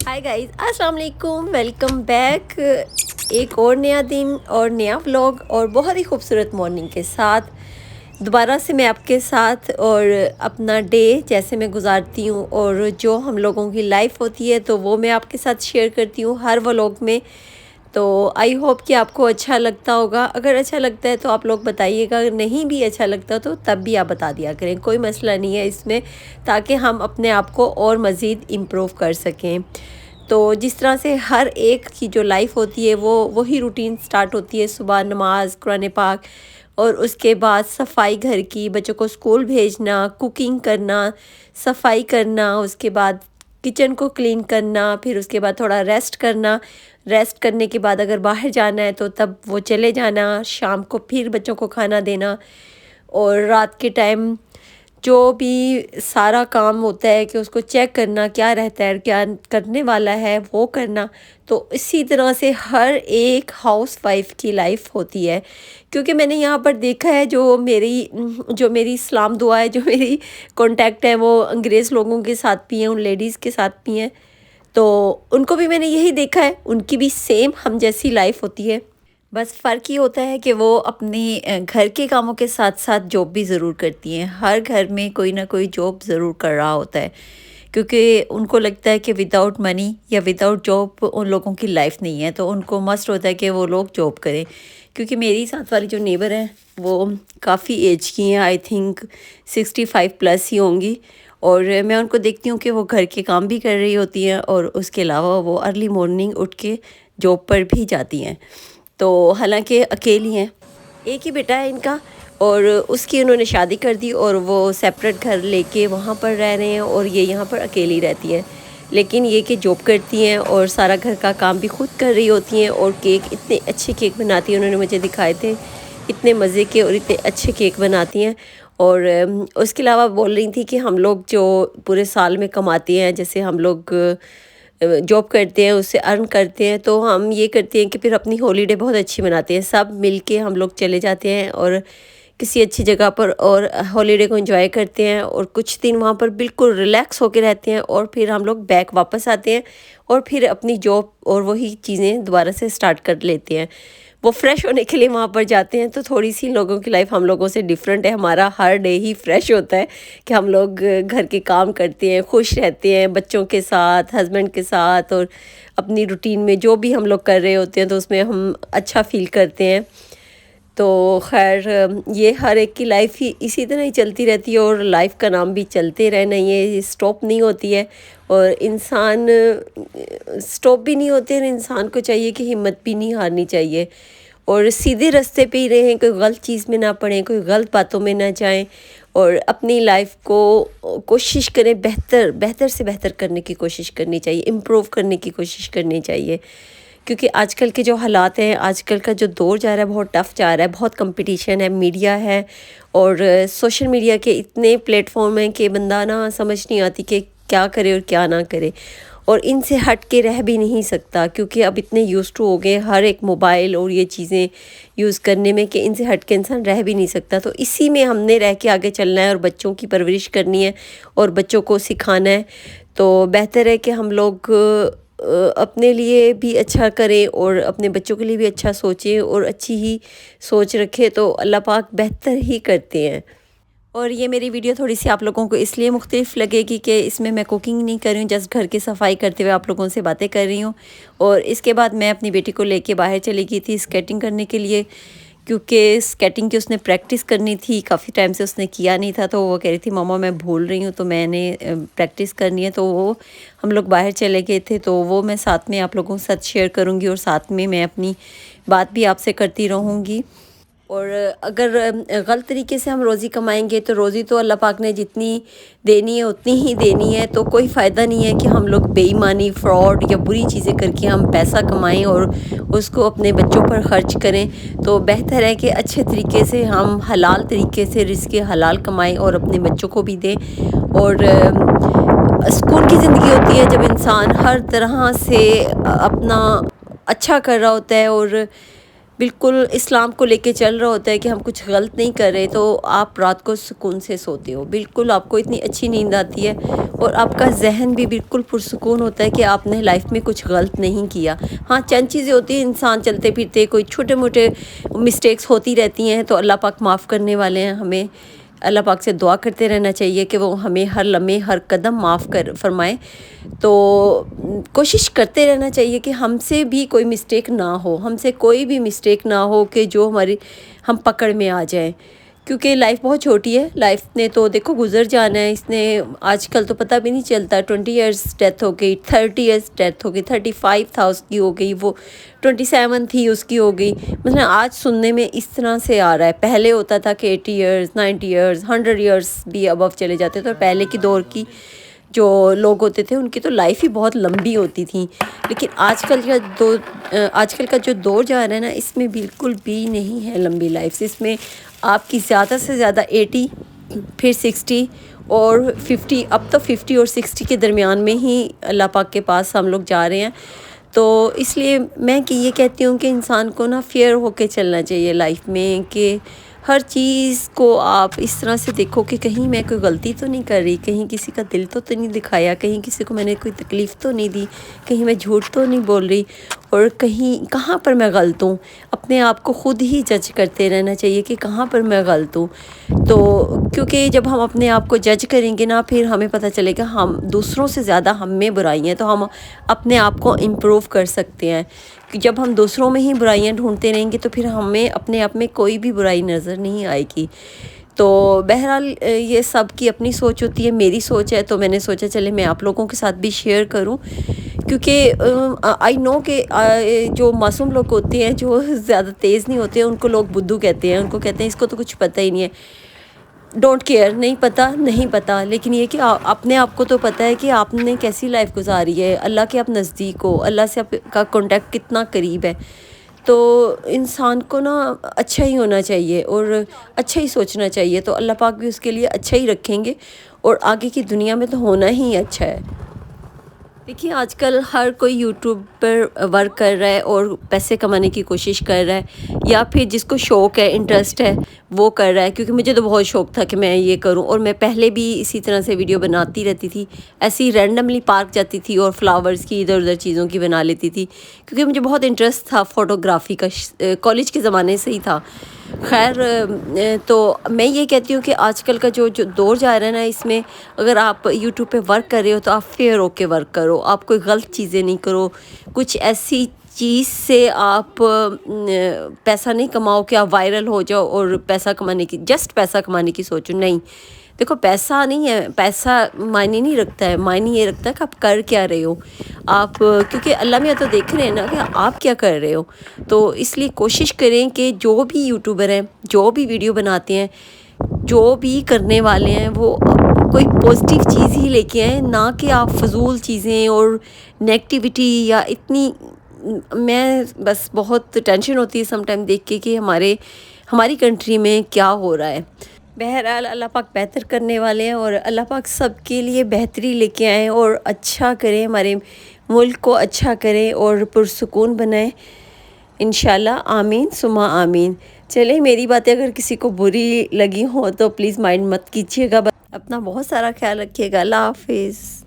Hi guys, अस्सलाम वालेकुम, welcome back. एक और नया दिन और नया व्लॉग और बहुत ही खूबसूरत मॉर्निंग के साथ दोबारा से मैं आपके साथ और अपना डे जैसे मैं गुजारती हूँ और जो हम लोगों की लाइफ होती है तो वो मैं आपके साथ शेयर करती हूँ हर व्लॉग में। तो आई होप कि आपको अच्छा लगता होगा। अगर अच्छा लगता है तो आप लोग बताइएगा, अगर नहीं भी अच्छा लगता तो तब भी आप बता दिया करें, कोई मसला नहीं है इसमें, ताकि हम अपने आप को और मज़ीद इम्प्रूव कर सकें। तो जिस तरह से हर एक की जो लाइफ होती है वो वही रूटीन स्टार्ट होती है, सुबह नमाज, कुरान पाक और उसके बाद सफाई घर की, बच्चों को स्कूल भेजना, कुकिंग करना, सफाई करना, उसके बाद किचन को क्लीन करना, फिर उसके बाद थोड़ा रेस्ट करना। रेस्ट करने के बाद अगर बाहर जाना है तो तब वो चले जाना, शाम को फिर बच्चों को खाना देना और रात के टाइम जो भी सारा काम होता है कि उसको चेक करना क्या रहता है, क्या करने वाला है वो करना। तो इसी तरह से हर एक हाउस वाइफ की लाइफ होती है, क्योंकि मैंने यहाँ पर देखा है जो मेरी इस्लाम दुआ है, जो मेरी कांटेक्ट है वो अंग्रेज़ लोगों के साथ भी हैं, उन लेडीज़ के साथ भी हैं। तो उनको भी मैंने यही देखा है, उनकी भी सेम हम जैसी लाइफ होती है। बस फ़र्क ये होता है कि वो अपने घर के कामों के साथ साथ जॉब भी ज़रूर करती हैं। हर घर में कोई ना कोई जॉब ज़रूर कर रहा होता है, क्योंकि उनको लगता है कि विदाउट मनी या विदाउट जॉब उन लोगों की लाइफ नहीं है, तो उनको मस्ट होता है कि वो लोग जॉब करें। क्योंकि मेरी साथ वाली जो नेबर हैं वो काफ़ी एज की हैं, आई थिंक 65 प्लस ही होंगी, और मैं उनको देखती हूँ कि वो घर के काम भी कर रही होती हैं और उसके अलावा वो अर्ली मॉर्निंग उठ के जॉब पर भी जाती हैं। तो हालांकि अकेली हैं, एक ही बेटा है इनका और उसकी उन्होंने शादी कर दी और वो सेपरेट घर लेके वहाँ पर रह रहे हैं और ये यहाँ पर अकेली रहती है। लेकिन ये कि जॉब करती हैं और सारा घर का काम भी खुद कर रही होती हैं और केक, इतने अच्छे केक बनाती हैं, उन्होंने मुझे दिखाए थे, इतने मज़े के और इतने अच्छे केक बनाती हैं। और उसके अलावा बोल रही थी कि हम लोग जो पूरे साल में कमाते हैं, जैसे हम लोग जॉब करते हैं उससे अर्न करते हैं, तो हम ये करते हैं कि फिर अपनी हॉलीडे बहुत अच्छी मनाते हैं, सब मिल के हम लोग चले जाते हैं और किसी अच्छी जगह पर और हॉलीडे को एंजॉय करते हैं और कुछ दिन वहाँ पर बिल्कुल रिलैक्स होकर रहते हैं और फिर हम लोग बैक वापस आते हैं और फिर अपनी जॉब और वही चीज़ें दोबारा से स्टार्ट कर लेते हैं। वो फ्रेश होने के लिए वहाँ पर जाते हैं। तो थोड़ी सी लोगों की लाइफ हम लोगों से डिफरेंट है, हमारा हर डे ही फ्रेश होता है कि हम लोग घर के काम करते हैं, खुश रहते हैं बच्चों के साथ, हस्बैंड के साथ, और अपनी रूटीन में जो भी हम लोग कर रहे होते हैं तो उसमें हम अच्छा फील करते हैं। तो खैर ये हर एक की लाइफ ही इसी तरह ही चलती रहती है और लाइफ का नाम भी चलते रहना, ये स्टॉप नहीं होती है और इंसान स्टॉप भी नहीं होते हैं। इंसान को चाहिए कि हिम्मत भी नहीं हारनी चाहिए और सीधे रास्ते पे ही रहें, कोई गलत चीज़ में ना पड़ें, कोई गलत बातों में ना जाएं और अपनी लाइफ को कोशिश करें, बेहतर से बेहतर करने की कोशिश करनी चाहिए, इम्प्रूव करने की कोशिश करनी चाहिए। क्योंकि आजकल के जो हालात हैं, आजकल का जो दौर जा रहा है बहुत टफ़ जा रहा है, बहुत कंपटीशन है, मीडिया है और सोशल मीडिया के इतने प्लेटफॉर्म हैं कि बंदा ना समझ नहीं आती कि क्या करे और क्या ना करे, और इनसे हट के रह भी नहीं सकता क्योंकि अब इतने यूज़ टू हो गए हर एक मोबाइल और ये चीज़ें यूज़ करने में कि इनसे हट के इंसान रह भी नहीं सकता। तो इसी में हमने रह के आगे चलना है और बच्चों की परवरिश करनी है और बच्चों को सिखाना है। तो बेहतर है कि हम लोग अपने लिए भी अच्छा करें और अपने बच्चों के लिए भी अच्छा सोचें और अच्छी ही सोच रखें, तो अल्लाह पाक बेहतर ही करते हैं। और ये मेरी वीडियो थोड़ी सी आप लोगों को इसलिए मुख्तलिफ लगेगी कि इसमें मैं कुकिंग नहीं कर रही हूँ, जस्ट घर की सफाई करते हुए आप लोगों से बातें कर रही हूँ। और इसके बाद मैं अपनी बेटी को लेके बाहर चली गई थी स्केटिंग करने के लिए, क्योंकि स्केटिंग की उसने प्रैक्टिस करनी थी, काफ़ी टाइम से उसने किया नहीं था। तो वो कह रही थी मम्मा मैं भूल रही हूँ, तो मैंने प्रैक्टिस करनी है। तो वो हम लोग बाहर चले गए थे, तो वो मैं साथ में आप लोगों के साथ शेयर करूँगी और साथ में मैं अपनी बात भी आपसे करती रहूँगी। और अगर गलत तरीके से हम रोज़ी कमाएंगे तो रोज़ी तो अल्लाह पाक ने जितनी देनी है उतनी ही देनी है, तो कोई फ़ायदा नहीं है कि हम लोग बेईमानी, फ्रॉड या बुरी चीज़ें करके हम पैसा कमाएं और उसको अपने बच्चों पर ख़र्च करें। तो बेहतर है कि अच्छे तरीके से हम हलाल तरीके से रिज़्क़ हलाल कमाएं और अपने बच्चों को भी दें। और सुकून की ज़िंदगी होती है जब इंसान हर तरह से अपना अच्छा कर रहा होता है और بالکل اسلام کو لے کے چل رہا ہوتا ہے کہ ہم کچھ غلط نہیں کر رہے، تو آپ رات کو سکون سے سوتے ہو، بالکل آپ کو اتنی اچھی نیند آتی ہے اور آپ کا ذہن بھی بالکل پرسکون ہوتا ہے کہ آپ نے لائف میں کچھ غلط نہیں کیا۔ ہاں چند چیزیں ہوتی ہیں، انسان چلتے پھرتے کوئی چھوٹے موٹے مسٹیکس ہوتی رہتی ہیں، تو اللہ پاک معاف کرنے والے ہیں۔ ہمیں اللہ پاک سے دعا کرتے رہنا چاہیے کہ وہ ہمیں ہر لمحے ہر قدم معاف فرمائے۔ تو کوشش کرتے رہنا چاہیے کہ ہم سے بھی کوئی مسٹیک نہ ہو، ہم سے کوئی بھی مسٹیک نہ ہو کہ جو ہم پکڑ میں آ جائیں، کیونکہ لائف بہت چھوٹی ہے۔ لائف نے تو دیکھو گزر جانا ہے، اس نے آج کل تو پتہ بھی نہیں چلتا، 20 ایئرس ڈیتھ ہو گئی، 30 ایئرس ڈیتھ ہو گئی، 35 تھا اس کی ہو گئی، وہ 27 تھی اس کی ہو گئی۔ مثلا آج سننے میں اس طرح سے آ رہا ہے، پہلے ہوتا تھا کہ 80 ایئرس، 90 ایئرس، 100 ایئرس بھی ابو چلے جاتے تھے، اور پہلے کی دور کی جو لوگ ہوتے تھے ان کی تو لائف ہی بہت لمبی ہوتی تھی۔ لیکن آج کل کا جو دور جا رہا ہے نا، اس میں بالکل بھی نہیں ہے لمبی لائف، اس میں آپ کی زیادہ سے زیادہ 80، پھر 60 اور 50، اب تو 50 اور 60 کے درمیان میں ہی اللہ پاک کے پاس ہم لوگ جا رہے ہیں۔ تو اس لیے میں یہ کہتی ہوں کہ انسان کو نا فیئر ہو کے چلنا چاہیے لائف میں، کہ ہر چیز کو آپ اس طرح سے دیکھو کہ کہیں میں کوئی غلطی تو نہیں کر رہی، کہیں کسی کا دل تو نہیں دکھایا، کہیں کسی کو میں نے کوئی تکلیف تو نہیں دی، کہیں میں جھوٹ تو نہیں بول رہی، اور کہیں کہاں پر میں غلط ہوں۔ اپنے آپ کو خود ہی جج کرتے رہنا چاہیے کہ کہاں پر میں غلط ہوں۔ تو کیونکہ جب ہم اپنے آپ کو جج کریں گے نا، پھر ہمیں پتہ چلے گا ہم دوسروں سے زیادہ ہم میں برائی ہیں، تو ہم اپنے آپ کو امپروو کر سکتے ہیں۔ کہ جب ہم دوسروں میں ہی برائیاں ڈھونڈتے رہیں گے تو پھر ہمیں اپنے آپ میں کوئی بھی برائی نظر نہیں آئے گی۔ تو بہرحال یہ سب کی اپنی سوچ ہوتی ہے، میری سوچ ہے تو میں نے سوچا چلے میں آپ لوگوں کے ساتھ بھی شیئر کروں، کیونکہ آئی نو کہ جو معصوم لوگ ہوتے ہیں، جو زیادہ تیز نہیں ہوتے ہیں، ان کو لوگ بدھو کہتے ہیں، ان کو کہتے ہیں اس کو تو کچھ پتہ ہی نہیں ہے، ڈونٹ کیئر، نہیں پتہ، لیکن یہ کہ اپنے آپ کو تو پتہ ہے کہ آپ نے کیسی لائف گزاری ہے، اللہ کے آپ نزدیک ہو، اللہ سے آپ کا کانٹیکٹ کتنا قریب ہے۔ تو انسان کو نا اچھا ہی ہونا چاہیے اور اچھا ہی سوچنا چاہیے، تو اللہ پاک بھی اس کے لیے اچھا ہی رکھیں گے، اور آگے کی دنیا میں تو ہونا ہی اچھا ہے۔ دیکھیے آج کل ہر کوئی یوٹیوب پر ورک کر رہا ہے اور پیسے کمانے کی کوشش کر رہا ہے، یا پھر جس کو شوق ہے، انٹرسٹ ہے، وہ کر رہا ہے۔ کیونکہ مجھے تو بہت شوق تھا کہ میں یہ کروں، اور میں پہلے بھی اسی طرح سے ویڈیو بناتی رہتی تھی، ایسی رینڈملی پارک جاتی تھی اور فلاورز کی ادھر ادھر چیزوں کی بنا لیتی تھی، کیونکہ مجھے بہت انٹرسٹ تھا فوٹوگرافی کا، کالج کے زمانے سے ہی تھا۔ خیر تو میں یہ کہتی ہوں کہ آج کل کا جو دور جا رہا ہے نا، اس میں اگر آپ یوٹیوب پہ ورک کر رہے ہو تو آپ فیئر ہو کے ورک کرو، آپ کوئی غلط چیزیں نہیں کرو، کچھ ایسی چیز سے آپ پیسہ نہیں کماؤ کہ آپ وائرل ہو جاؤ اور پیسہ کمانے کی سوچو، نہیں۔ دیکھو پیسہ نہیں ہے، پیسہ معنی نہیں رکھتا ہے، معنی یہ رکھتا ہے کہ آپ کر کیا رہے ہو آپ، کیونکہ اللہ میاں تو دیکھ رہے ہیں نا کہ آپ کیا کر رہے ہو۔ تو اس لیے کوشش کریں کہ جو بھی یوٹیوبر ہیں، جو بھی ویڈیو بناتے ہیں، جو بھی کرنے والے ہیں، وہ کوئی پازیٹیو چیز ہی لے کے آئیں، نہ کہ آپ فضول چیزیں اور نیگیٹیوٹی یا اتنی، میں بس بہت ٹینشن ہوتی ہے سم ٹائم دیکھ کے کہ ہماری کنٹری میں کیا ہو رہا ہے۔ بہرحال اللہ پاک بہتر کرنے والے ہیں، اور اللہ پاک سب کے لیے بہتری لے کے آئیں اور اچھا کریں، ہمارے ملک کو اچھا کریں اور پرسکون بنائیں انشاءاللہ، آمین ثم آمین۔ چلیں میری باتیں اگر کسی کو بری لگی ہوں تو پلیز مائنڈ مت کیجیے گا، اپنا بہت سارا خیال رکھیے گا، اللہ حافظ۔